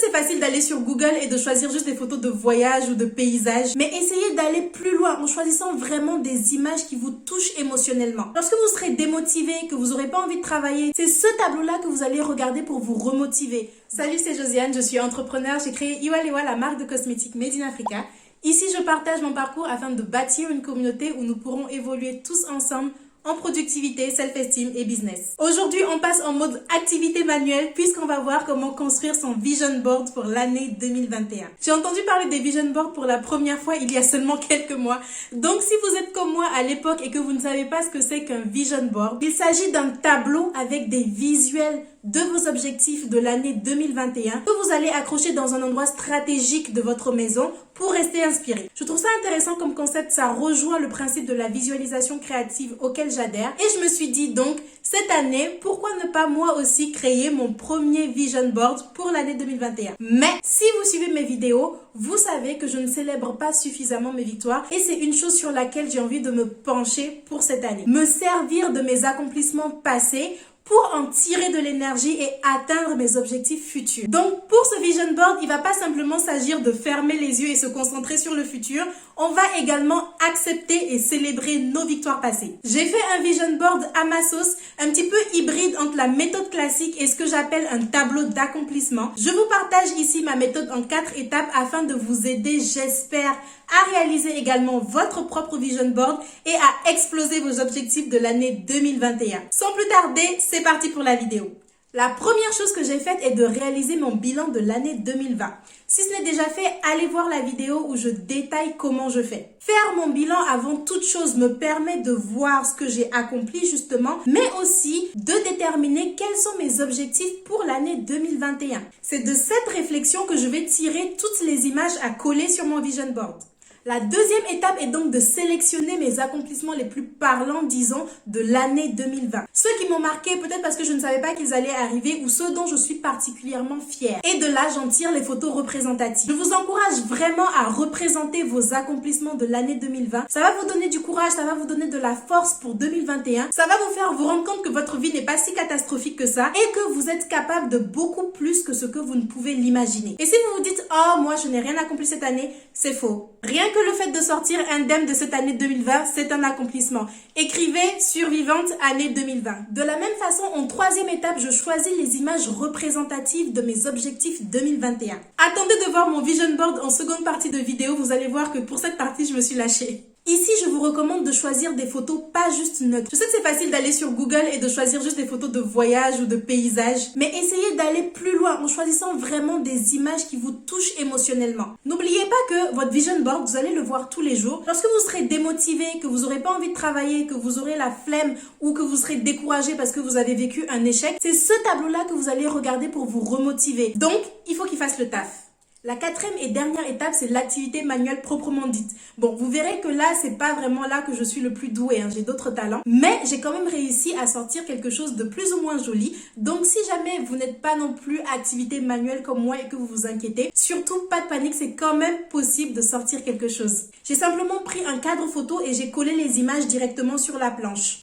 c'est facile d'aller sur Google et de choisir juste des photos de voyage ou de paysages, mais essayez d'aller plus loin en choisissant vraiment des images qui vous touchent émotionnellement. Lorsque vous serez démotivé, que vous n'aurez pas envie de travailler, c'est ce tableau-là que vous allez regarder pour vous remotiver. Salut, c'est Josiane, je suis entrepreneur, j'ai créé Iwalewa, la marque de cosmétiques Made in Africa. Ici, je partage mon parcours afin de bâtir une communauté où nous pourrons évoluer tous ensemble en productivité, self-esteem et business. Aujourd'hui, on passe en mode activité manuelle puisqu'on va voir comment construire son vision board pour l'année 2021. J'ai entendu parler des vision boards pour la première fois il y a seulement quelques mois. Donc, si vous êtes comme moi à l'époque et que vous ne savez pas ce que c'est qu'un vision board, il s'agit d'un tableau avec des visuels de vos objectifs de l'année 2021 que vous allez accrocher dans un endroit stratégique de votre maison pour rester inspiré. Je trouve ça intéressant comme concept, ça rejoint le principe de la visualisation créative auquel j'adhère et je me suis dit donc cette année, pourquoi ne pas moi aussi créer mon premier vision board pour l'année 2021. Mais si vous suivez mes vidéos, vous savez que je ne célèbre pas suffisamment mes victoires et c'est une chose sur laquelle j'ai envie de me pencher pour cette année. Me servir de mes accomplissements passés pour en tirer de l'énergie et atteindre mes objectifs futurs. Donc, pour ce vision board, il va pas simplement s'agir de fermer les yeux et se concentrer sur le futur. On va également accepter et célébrer nos victoires passées. J'ai fait un vision board à ma sauce, un petit peu hybride entre la méthode classique et ce que j'appelle un tableau d'accomplissement. Je vous partage ici ma méthode en 4 étapes afin de vous aider, j'espère, à réaliser également votre propre vision board et à exploser vos objectifs de l'année 2021. Sans plus tarder, c'est parti pour la vidéo. La première chose que j'ai faite est de réaliser mon bilan de l'année 2020. Si ce n'est déjà fait, allez voir la vidéo où je détaille comment je fais. Faire mon bilan avant toute chose me permet de voir ce que j'ai accompli justement, mais aussi de déterminer quels sont mes objectifs pour l'année 2021. C'est de cette réflexion que je vais tirer toutes les images à coller sur mon vision board. La deuxième étape est donc de sélectionner mes accomplissements les plus parlants, disons, de l'année 2020. Ceux qui m'ont marqué, peut-être parce que je ne savais pas qu'ils allaient arriver ou ceux dont je suis particulièrement fière. Et de là, j'en tire les photos représentatives. Je vous encourage vraiment à représenter vos accomplissements de l'année 2020. Ça va vous donner du courage, ça va vous donner de la force pour 2021. Ça va vous faire vous rendre compte que votre vie n'est pas si catastrophique que ça et que vous êtes capable de beaucoup plus que ce que vous ne pouvez l'imaginer. Et si vous vous dites « Oh, moi, je n'ai rien accompli cette année », c'est faux. Rien que le fait de sortir indemne de cette année 2020, c'est un accomplissement. Écrivez survivante année 2020. De la même façon, en troisième étape, je choisis les images représentatives de mes objectifs 2021. Attendez de voir mon vision board en seconde partie de vidéo, vous allez voir que pour cette partie, je me suis lâchée. Ici, je vous recommande de choisir des photos pas juste neutres. Je sais que c'est facile d'aller sur Google et de choisir juste des photos de voyage ou de paysages, mais essayez d'aller plus loin en choisissant vraiment des images qui vous touchent émotionnellement. N'oubliez pas que votre vision board, vous allez le voir tous les jours. Lorsque vous serez démotivé, que vous n'aurez pas envie de travailler, que vous aurez la flemme ou que vous serez découragé parce que vous avez vécu un échec, c'est ce tableau-là que vous allez regarder pour vous remotiver. Donc, il faut qu'il fasse le taf. La quatrième et dernière étape, c'est l'activité manuelle proprement dite. Bon, vous verrez que là, c'est pas vraiment là que je suis le plus douée, j'ai d'autres talents. Mais j'ai quand même réussi à sortir quelque chose de plus ou moins joli. Donc, si jamais vous n'êtes pas non plus activité manuelle comme moi et que vous vous inquiétez, surtout pas de panique, c'est quand même possible de sortir quelque chose. J'ai simplement pris un cadre photo et j'ai collé les images directement sur la planche.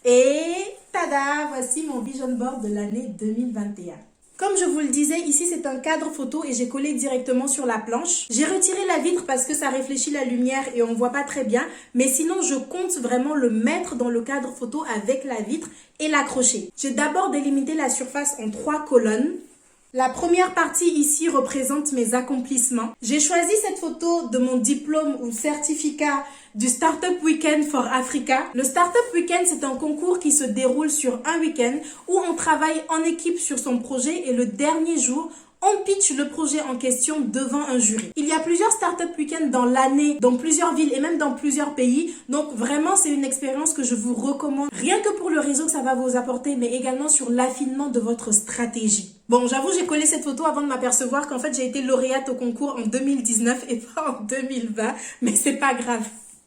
Et tada, voici mon vision board de l'année 2021. Comme je vous le disais, ici c'est un cadre photo et j'ai collé directement sur la planche. J'ai retiré la vitre parce que ça réfléchit la lumière et on voit pas très bien. Mais sinon, je compte vraiment le mettre dans le cadre photo avec la vitre et l'accrocher. J'ai d'abord délimité la surface en 3 colonnes. La première partie ici représente mes accomplissements. J'ai choisi cette photo de mon diplôme ou certificat du Startup Weekend for Africa. Le Startup Weekend, c'est un concours qui se déroule sur un week-end où on travaille en équipe sur son projet et le dernier jour, on pitch le projet en question devant un jury. Il y a plusieurs Startup Weekend dans l'année, dans plusieurs villes et même dans plusieurs pays. Donc vraiment, c'est une expérience que je vous recommande. Rien que pour le réseau que ça va vous apporter, mais également sur l'affinement de votre stratégie. Bon, j'avoue, j'ai collé cette photo avant de m'apercevoir qu'en fait, j'ai été lauréate au concours en 2019 et pas en 2020. Mais c'est pas grave.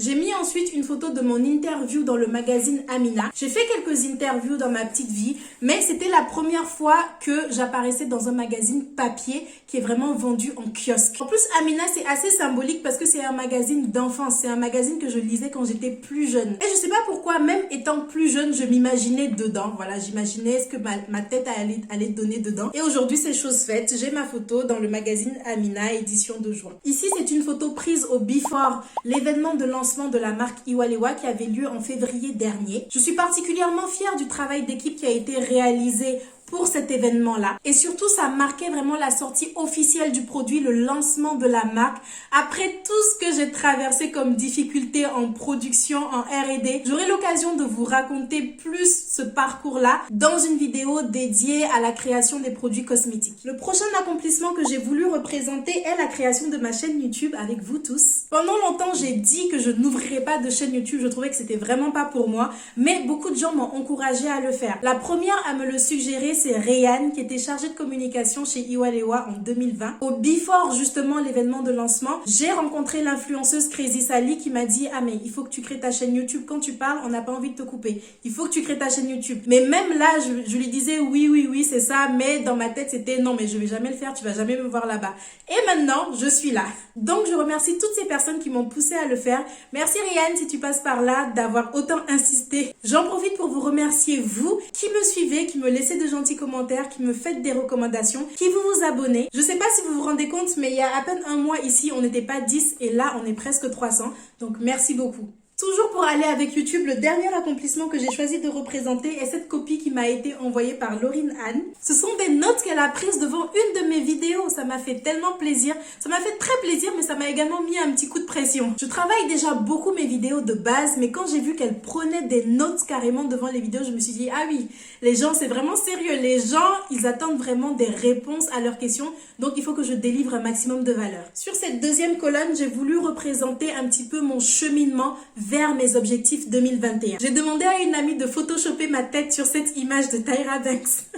J'ai mis ensuite une photo de mon interview dans le magazine Amina. J'ai fait quelques interviews dans ma petite vie, mais c'était la première fois que j'apparaissais dans un magazine papier qui est vraiment vendu en kiosque. En plus, Amina, c'est assez symbolique parce que c'est un magazine d'enfance. C'est un magazine que je lisais quand j'étais plus jeune. Et je sais pas pourquoi, même étant plus jeune, je m'imaginais dedans. Voilà, j'imaginais ce que ma tête allait donner dedans. Et aujourd'hui, c'est chose faite. J'ai ma photo dans le magazine Amina, édition de juin. Ici, c'est une photo prise au Before, l'événement de lancement de la marque Iwalewa qui avait lieu en février dernier. Je suis particulièrement fière du travail d'équipe qui a été réalisé pour cet événement-là. Et surtout, ça marquait vraiment la sortie officielle du produit, le lancement de la marque. Après tout ce que j'ai traversé comme difficulté en production, en R&D, j'aurai l'occasion de vous raconter plus ce parcours-là dans une vidéo dédiée à la création des produits cosmétiques. Le prochain accomplissement que j'ai voulu représenter est la création de ma chaîne YouTube avec vous tous. Pendant longtemps, j'ai dit que je n'ouvrirais pas de chaîne YouTube. Je trouvais que c'était vraiment pas pour moi, mais beaucoup de gens m'ont encouragé à le faire. La première à me le suggérer, c'est Rayane, qui était chargée de communication chez Iwalewa en 2020. Au Before, justement, l'événement de lancement, j'ai rencontré l'influenceuse Crazy Sally qui m'a dit « Ah mais il faut que tu crées ta chaîne YouTube. Quand tu parles, on n'a pas envie de te couper. Il faut que tu crées ta chaîne YouTube. » Mais même là, je lui disais « Oui, c'est ça. » Mais dans ma tête, c'était « Non, mais je vais jamais le faire. Tu vas jamais me voir là-bas. » Et maintenant, je suis là. Donc, je remercie toutes ces personnes qui m'ont poussé à le faire. Merci Rayane, si tu passes par là, d'avoir autant insisté. J'en profite pour vous remercier, vous, qui me suivez, qui me laissez de gentils commentaires, qui me faites des recommandations, qui vous abonnez. Je sais pas si vous vous rendez compte, mais il y a à peine un mois ici, on n'était pas 10 et là, on est presque 300. Donc, merci beaucoup. Toujours pour aller avec YouTube, le dernier accomplissement que j'ai choisi de représenter est cette copie qui m'a été envoyée par Laurine Anne. Ce sont des notes qu'elle a prises devant une de mes vidéos. Ça m'a fait tellement plaisir. Ça m'a fait très plaisir, mais ça m'a également mis un petit coup de pression. Je travaille déjà beaucoup mes vidéos de base, mais quand j'ai vu qu'elle prenait des notes carrément devant les vidéos, je me suis dit, ah oui, les gens, c'est vraiment sérieux. Les gens, ils attendent vraiment des réponses à leurs questions. Donc, il faut que je délivre un maximum de valeur. Sur cette deuxième colonne, j'ai voulu représenter un petit peu mon cheminement vers mes objectifs 2021. J'ai demandé à une amie de photoshopper ma tête sur cette image de Tyra Banks.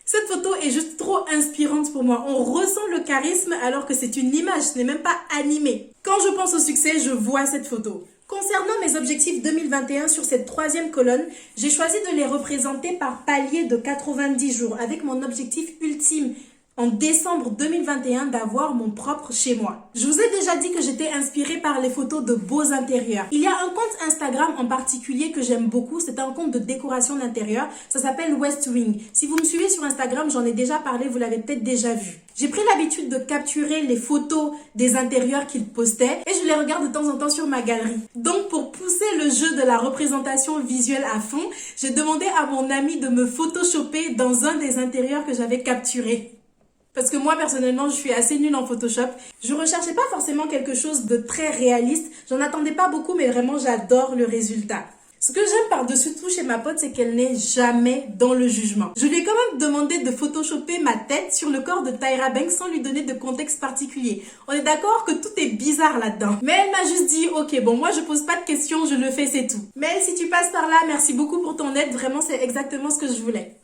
Cette photo est juste trop inspirante pour moi. On ressent le charisme alors que c'est une image, ce n'est même pas animé. Quand je pense au succès, je vois cette photo. Concernant mes objectifs 2021 sur cette troisième colonne, j'ai choisi de les représenter par palier de 90 jours avec mon objectif ultime en décembre 2021 d'avoir mon propre chez moi. Je vous ai déjà dit que j'étais inspirée par les photos de beaux intérieurs. Il y a un compte Instagram en particulier que j'aime beaucoup, c'est un compte de décoration d'intérieur, ça s'appelle West Wing. Si vous me suivez sur Instagram, j'en ai déjà parlé, vous l'avez peut-être déjà vu. J'ai pris l'habitude de capturer les photos des intérieurs qu'il postait et je les regarde de temps en temps sur ma galerie. Donc pour pousser le jeu de la représentation visuelle à fond, j'ai demandé à mon ami de me photoshopper dans un des intérieurs que j'avais capturé. Parce que moi, personnellement, je suis assez nulle en Photoshop. Je recherchais pas forcément quelque chose de très réaliste. J'en attendais pas beaucoup, mais vraiment, j'adore le résultat. Ce que j'aime par-dessus tout chez ma pote, c'est qu'elle n'est jamais dans le jugement. Je lui ai quand même demandé de photoshopper ma tête sur le corps de Tyra Banks sans lui donner de contexte particulier. On est d'accord que tout est bizarre là-dedans. Mais elle m'a juste dit, ok, bon, moi, je pose pas de questions, je le fais, c'est tout. Mais si tu passes par là, merci beaucoup pour ton aide. Vraiment, c'est exactement ce que je voulais.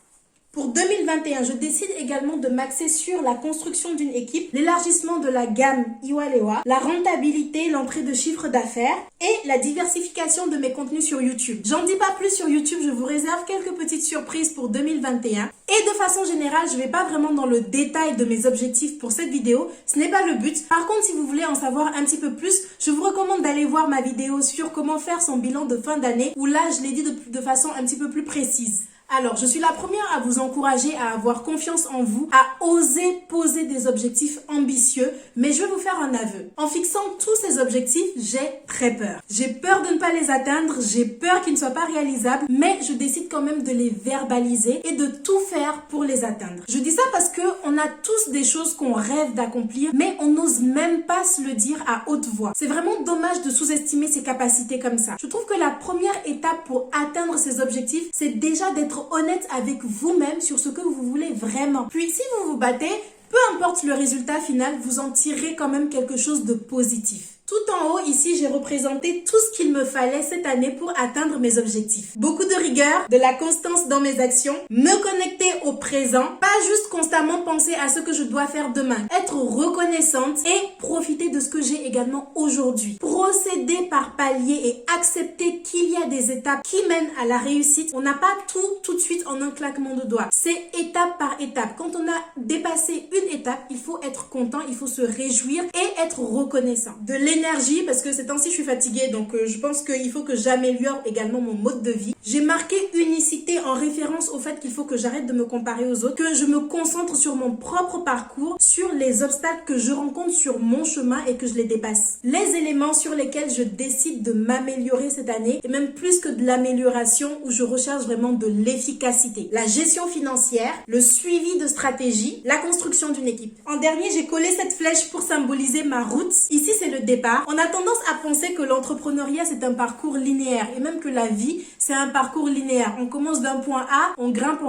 Pour 2021, je décide également de m'axer sur la construction d'une équipe, l'élargissement de la gamme Iwalewa, la rentabilité, l'entrée de chiffre d'affaires et la diversification de mes contenus sur YouTube. J'en dis pas plus sur YouTube, je vous réserve quelques petites surprises pour 2021. Et de façon générale, je vais pas vraiment dans le détail de mes objectifs pour cette vidéo, ce n'est pas le but. Par contre, si vous voulez en savoir un petit peu plus, je vous recommande d'aller voir ma vidéo sur comment faire son bilan de fin d'année, où là, je l'ai dit de façon un petit peu plus précise. Alors, je suis la première à vous encourager à avoir confiance en vous, à oser poser des objectifs ambitieux, mais je vais vous faire un aveu. En fixant tous ces objectifs, j'ai très peur. J'ai peur de ne pas les atteindre, j'ai peur qu'ils ne soient pas réalisables, mais je décide quand même de les verbaliser et de tout faire pour les atteindre. Je dis ça parce que on a tous des choses qu'on rêve d'accomplir, mais on n'ose même pas se le dire à haute voix. C'est vraiment dommage de sous-estimer ses capacités comme ça. Je trouve que la première étape pour atteindre ces objectifs, c'est déjà d'être honnête avec vous-même sur ce que vous voulez vraiment. Puis si vous vous battez, peu importe le résultat final, vous en tirerez quand même quelque chose de positif. Tout en haut, ici, j'ai représenté tout ce qu'il me fallait cette année pour atteindre mes objectifs. Beaucoup de rigueur, de la constance dans mes actions, me connecter au présent, pas juste constamment penser à ce que je dois faire demain, être reconnaissante et profiter de ce que j'ai également aujourd'hui. Procéder par palier et accepter qu'il y a des étapes qui mènent à la réussite. On n'a pas tout de suite en un claquement de doigts. C'est étape par étape. Quand on a dépassé une étape, il faut être content, il faut se réjouir et être reconnaissant. De l'énergie, parce que ces temps-ci je suis fatiguée, donc je pense qu'il faut que j'améliore également mon mode de vie. J'ai marqué unicité en référence au fait qu'il faut que j'arrête de me comparer aux autres, que je me concentre sur mon propre parcours, sur les obstacles que je rencontre sur mon chemin et que je les dépasse. Les éléments sur lesquels je décide de m'améliorer cette année, et même plus que de l'amélioration, où je recherche vraiment de l'efficacité. La gestion financière, le suivi de stratégie, la construction d'une équipe. En dernier, j'ai collé cette flèche pour symboliser ma route. Ici, c'est le départ. On a tendance à penser que l'entrepreneuriat, c'est un parcours linéaire, et même que la vie, c'est un parcours linéaire. On commence d'un point A, on grimpe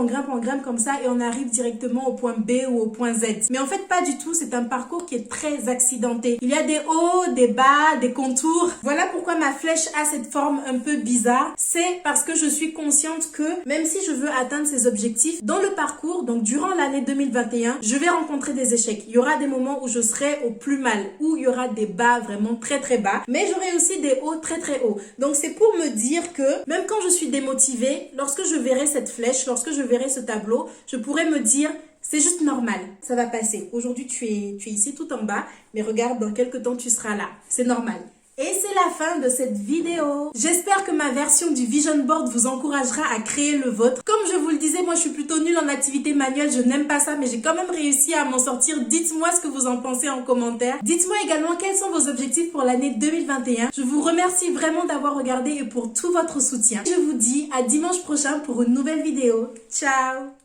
comme ça, et on arrive directement au point B ou au point Z. Mais en fait, pas du tout. C'est un parcours qui est très accidenté. Il y a des hauts, des bas, des contours. Voilà pourquoi ma flèche a cette forme un peu bizarre. C'est parce que je suis consciente que même si je veux atteindre ces objectifs, dans le parcours, donc durant l'année 2021, je vais rencontrer des échecs. Il y aura des moments où je serai au plus mal, où il y aura des bas vraiment très bas, mais j'aurai aussi des hauts très hauts. Donc c'est pour me dire que même quand je suis démotivée, lorsque je verrai cette flèche, lorsque je verrai ce tableau, je pourrai me dire: c'est juste normal, ça va passer. Aujourd'hui, tu es ici tout en bas, mais regarde, dans quelques temps, tu seras là. C'est normal. Et c'est la fin de cette vidéo. J'espère que ma version du vision board vous encouragera à créer le vôtre. Comme je vous le disais, moi je suis plutôt nulle en activité manuelle, je n'aime pas ça, mais j'ai quand même réussi à m'en sortir. Dites-moi ce que vous en pensez en commentaire. Dites-moi également quels sont vos objectifs pour l'année 2021. Je vous remercie vraiment d'avoir regardé et pour tout votre soutien. Je vous dis à dimanche prochain pour une nouvelle vidéo. Ciao!